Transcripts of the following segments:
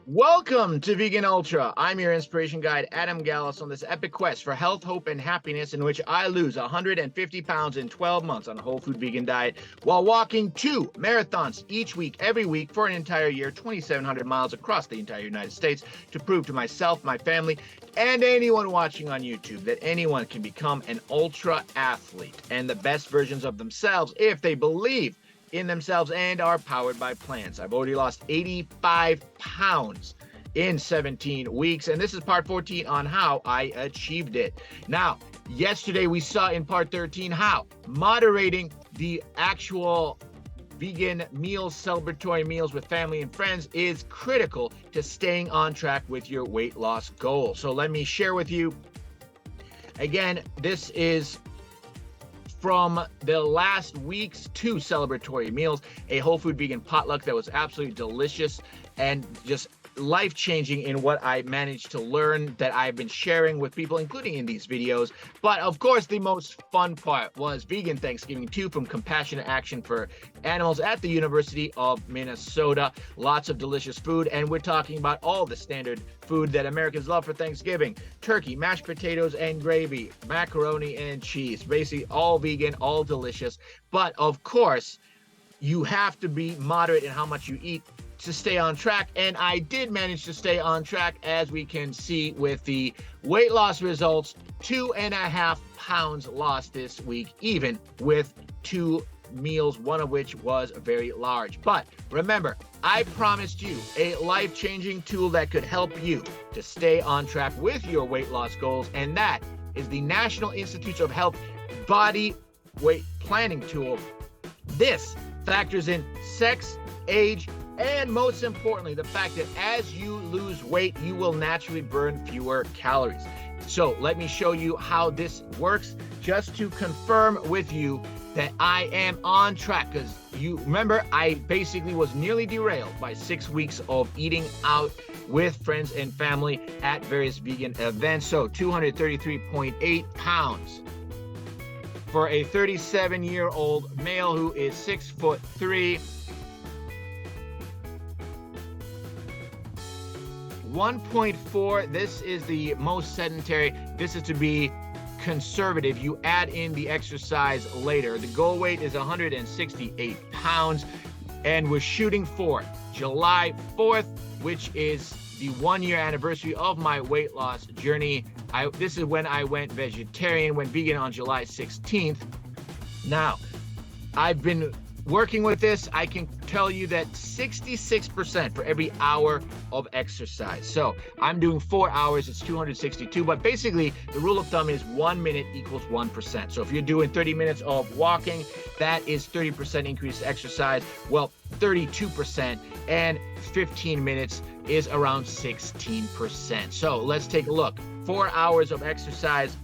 Welcome to Vegan Ultra. I'm your inspiration guide, Adam Gallus, on this epic quest for health, hope, and happiness in which I lose 150 pounds in 12 months on a whole food vegan diet while walking 2 marathons each week, every week for an entire year, 2,700 miles across the entire United States to prove to myself, my family, and anyone watching on YouTube that anyone can become an ultra athlete and the best versions of themselves if they believe in themselves and are powered by plants. I've already lost 85 pounds in 17 weeks, and this is part 14 on how I achieved it. Now, yesterday we saw in part 13 how moderating the actual vegan meals, celebratory meals with family and friends is critical to staying on track with your weight loss goal. So let me share with you, again, this is from the last week's 2 celebratory meals, a whole food vegan potluck that was absolutely delicious and just life-changing in what I managed to learn that I've been sharing with people, including in these videos. But of course, the most fun part was Vegan Thanksgiving 2 from Compassionate Action for Animals at the University of Minnesota. Lots of delicious food, and we're talking about all the standard food that Americans love for Thanksgiving: turkey, mashed potatoes and gravy, macaroni and cheese. Basically all vegan, all delicious. But of course, you have to be moderate in how much you eat to stay on track, and I did manage to stay on track, as we can see with the weight loss results. 2.5 pounds lost this week, even with 2 meals, one of which was very large. But remember, I promised you a life-changing tool that could help you to stay on track with your weight loss goals, and that is the National Institutes of Health Body Weight Planning tool. This factors in sex, age, and most importantly, the fact that as you lose weight, you will naturally burn fewer calories. So let me show you how this works, just to confirm with you that I am on track, because you remember I basically was nearly derailed by 6 weeks of eating out with friends and family at various vegan events. So 233.8 pounds for a 37-year-old male who is 6'3". 1.4, this is the most sedentary. This is to be conservative. You add in the exercise later. The goal weight is 168 pounds, and we're shooting for July 4th, which is the 1-year anniversary of my weight loss journey. This is when I went vegetarian, went vegan on July 16th. Now, I've been working with this. I can tell you that 66% for every hour of exercise. So I'm doing 4 hours, it's 262, but basically the rule of thumb is 1 minute equals 1%. So if you're doing 30 minutes of walking, that is 30% increased exercise. Well, 32%, and 15 minutes is around 16%. So let's take a look. 4 hours of exercise.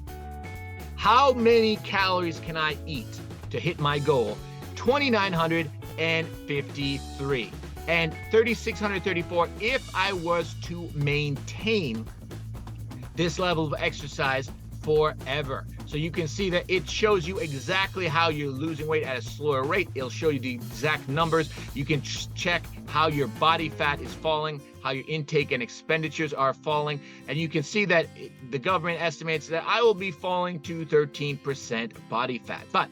How many calories can I eat to hit my goal? 2,953 and 3,634 if I was to maintain this level of exercise forever. So you can see that it shows you exactly how you're losing weight at a slower rate. It'll show you the exact numbers. You can check how your body fat is falling, how your intake and expenditures are falling, and you can see that the government estimates that I will be falling to 13% body fat. But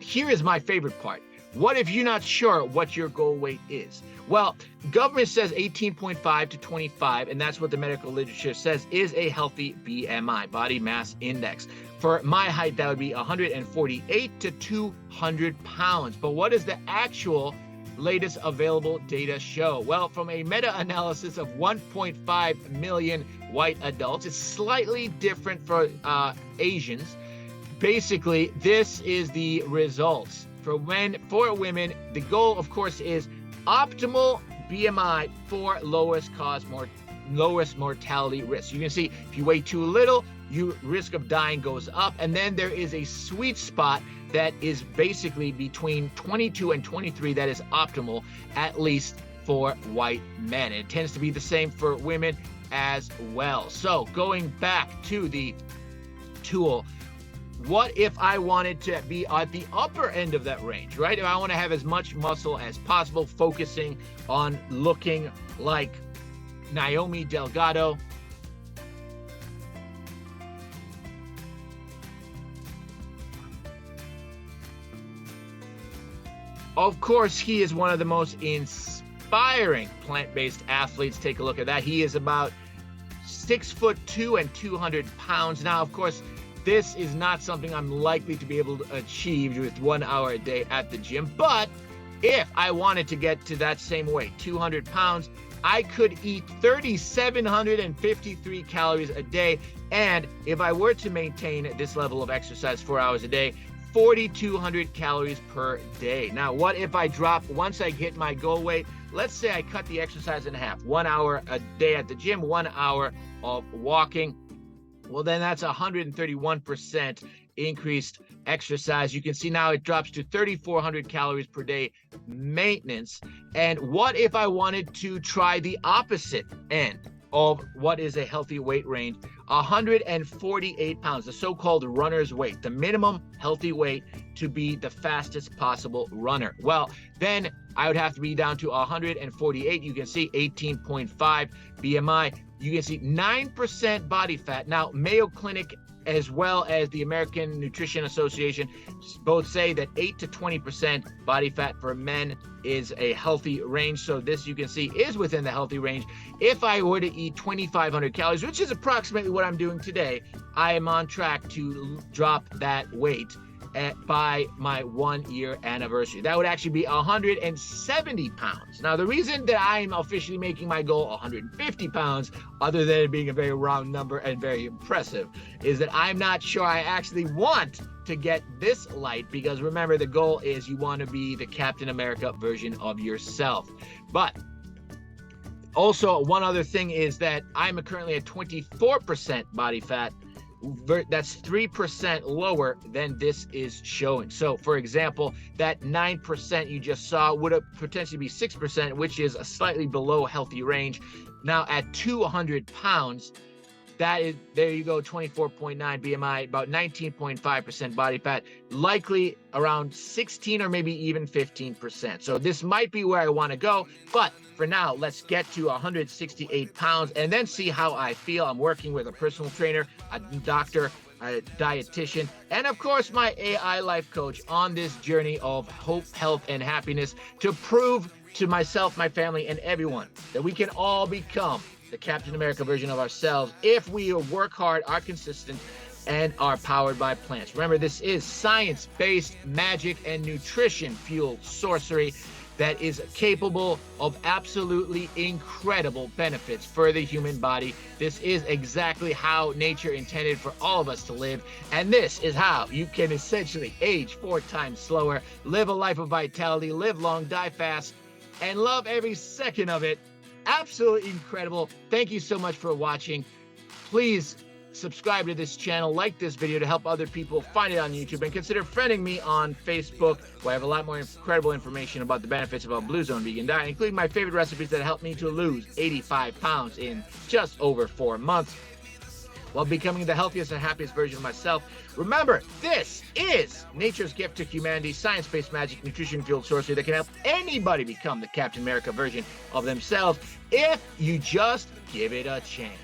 here is my favorite part. What if you're not sure what your goal weight is? Well, government says 18.5 to 25, and that's what the medical literature says is a healthy BMI, body mass index. For my height, that would be 148 to 200 pounds. But what does the actual latest available data show? Well, from a meta-analysis of 1.5 million white adults, it's slightly different for Asians. Basically, this is the results. For women, the goal, of course, is optimal BMI for lowest mortality risk. You can see if you weigh too little, your risk of dying goes up. And then there is a sweet spot that is basically between 22 and 23 that is optimal, at least for white men. It tends to be the same for women as well. So going back to the tool, what if I wanted to be at the upper end of that range, right? If I want to have as much muscle as possible, focusing on looking like Naomi Delgado. Of course, he is one of the most inspiring plant-based athletes. Take a look at that. He is about 6'2" and 200 pounds. Now, of course, this is not something I'm likely to be able to achieve with 1 hour a day at the gym. But if I wanted to get to that same weight, 200 pounds, I could eat 3,753 calories a day. And if I were to maintain this level of exercise 4 hours a day, 4,200 calories per day. Now, what if I drop, once I hit my goal weight, let's say I cut the exercise in half, 1 hour a day at the gym, 1 hour of walking. Well, then that's 131% increased exercise. You can see now it drops to 3,400 calories per day maintenance. And what if I wanted to try the opposite end of what is a healthy weight range? 148 pounds, the so-called runner's weight, the minimum healthy weight to be the fastest possible runner. Well, then I would have to be down to 148. You can see 18.5 BMI. You can see 9% body fat. Now, Mayo Clinic as well as the American Nutrition Association both say that 8 to 20% body fat for men is a healthy range. So this, you can see, is within the healthy range. If I were to eat 2,500 calories, which is approximately what I'm doing today, I am on track to drop that weight by my 1 year anniversary. That would actually be 170 pounds. Now, the reason that I'm officially making my goal 150 pounds, other than it being a very round number and very impressive, is that I'm not sure I actually want to get this light, because remember, the goal is you want to be the Captain America version of yourself. But also, one other thing is that I'm currently at 24% body fat. That's 3% lower than this is showing. So, for example, that 9% you just saw would potentially be 6%, which is a slightly below healthy range. Now, at 200 pounds, that is, there you go, 24.9 BMI, about 19.5% body fat, likely around 16 or maybe even 15%. So this might be where I want to go, but for now, let's get to 168 pounds and then see how I feel. I'm working with a personal trainer, a doctor, a dietitian, and of course, my AI life coach on this journey of hope, health, and happiness to prove to myself, my family, and everyone that we can all become the Captain America version of ourselves if we work hard, are consistent, and are powered by plants. Remember, this is science-based magic and nutrition-fueled sorcery that is capable of absolutely incredible benefits for the human body. This is exactly how nature intended for all of us to live, and this is how you can essentially age 4 times slower, live a life of vitality, live long, die fast, and love every second of it. Absolutely incredible. Thank you so much for watching. Please subscribe to this channel, like this video to help other people find it on YouTube, and consider friending me on Facebook, where I have a lot more incredible information about the benefits of a Blue Zone vegan diet, including my favorite recipes that helped me to lose 85 pounds in just over 4 months while becoming the healthiest and happiest version of myself. Remember, this is nature's gift to humanity, science-based magic, nutrition-fueled sorcery that can help anybody become the Captain America version of themselves if you just give it a chance.